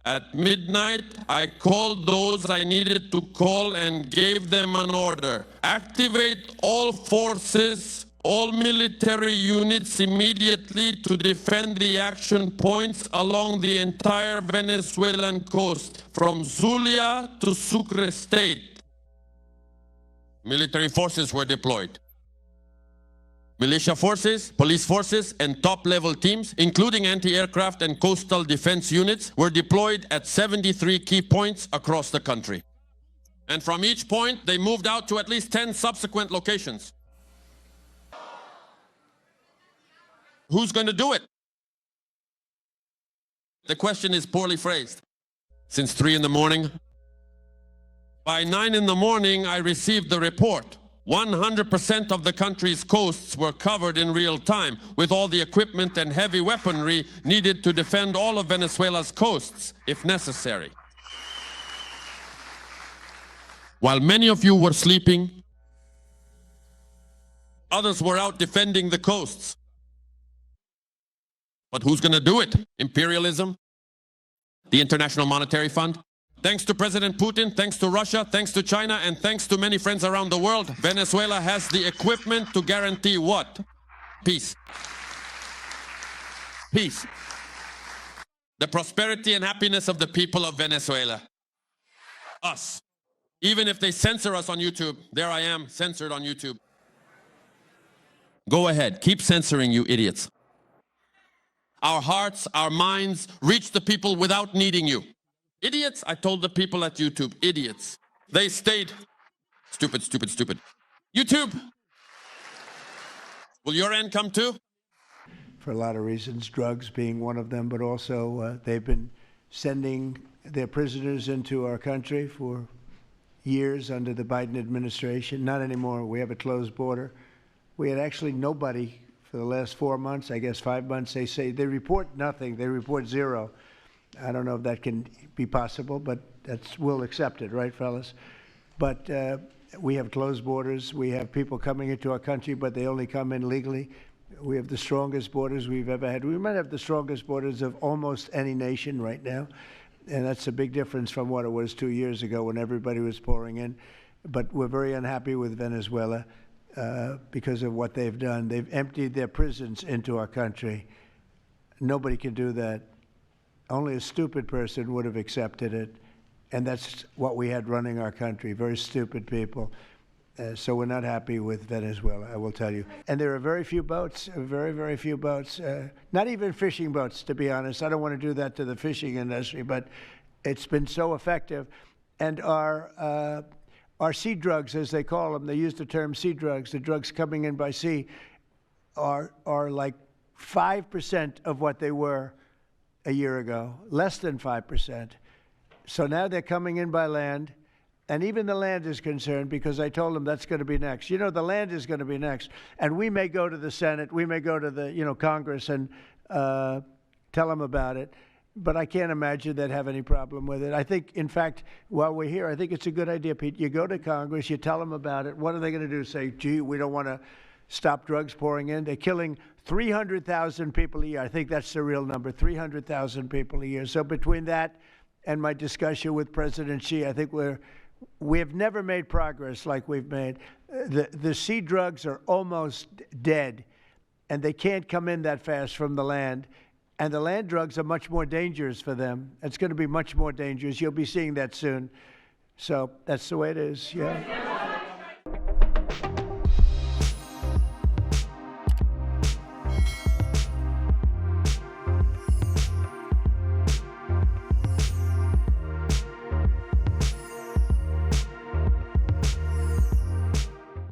At midnight, I called those I needed to call and gave them an order. Activate all forces, all military units immediately to defend the action points along the entire Venezuelan coast, from Zulia to Sucre State. Military forces were deployed. Militia forces, police forces, and top-level teams, including anti-aircraft and coastal defense units, were deployed at 73 key points across the country. And from each point, they moved out to at least 10 subsequent locations. Who's going to do it? The question is poorly phrased. Since 3 in the morning, by 9 in the morning, I received the report. 100% of the country's coasts were covered in real time, with all the equipment and heavy weaponry needed to defend all of Venezuela's coasts, if necessary. While many of you were sleeping, others were out defending the coasts. But who's going to do it? Imperialism? The International Monetary Fund? Thanks to President Putin, thanks to Russia, thanks to China, and thanks to many friends around the world, Venezuela has the equipment to guarantee what? Peace. Peace. The prosperity and happiness of the people of Venezuela. Us. Even if they censor us on YouTube, there I am, censored on YouTube. Go ahead, keep censoring, you idiots. Our hearts, our minds reach the people without needing you. Idiots, I told the people at YouTube, idiots. They stayed. Stupid, stupid, stupid. YouTube, will your end come too? For a lot of reasons, drugs being one of them, but also they've been sending their prisoners into our country for years under the Biden administration. Not anymore. We have a closed border. We had actually nobody for the last 4 months, I guess 5 months. They say they report nothing. They report zero. I don't know if that can be possible, but we'll accept it, right, fellas? But we have closed borders. We have people coming into our country, but they only come in legally. We have the strongest borders we've ever had. We might have the strongest borders of almost any nation right now, and that's a big difference from what it was 2 years ago when everybody was pouring in. But we're very unhappy with Venezuela because of what they've done. They've emptied their prisons into our country. Nobody can do that. Only a stupid person would have accepted it, and that's what we had running our country, very stupid people. So we're not happy with Venezuela, I will tell you. And there are very few boats, very, very few boats, not even fishing boats, to be honest. I don't want to do that to the fishing industry, but it's been so effective. And our sea drugs, as they call them, they use the term sea drugs, the drugs coming in by sea, are like 5% of what they were a year ago, less than 5%. So now they're coming in by land, and even the land is concerned because I told them that's going to be next. You know, the land is going to be next, and we may go to the Senate, we may go to the Congress and tell them about it, but I can't imagine they'd have any problem with it. I think, in fact, while we're here, I think it's a good idea, Pete. You go to Congress, you tell them about it. What are they going to do? Say, gee, we don't want to stop drugs pouring in? They're killing 300,000 people a year. I think that's the real number, 300,000 people a year. So between that and my discussion with President Xi, I think we have never made progress like we've made. The sea drugs are almost dead, and they can't come in that fast from the land. And the land drugs are much more dangerous for them. It's going to be much more dangerous. You'll be seeing that soon. So that's the way it is, yeah.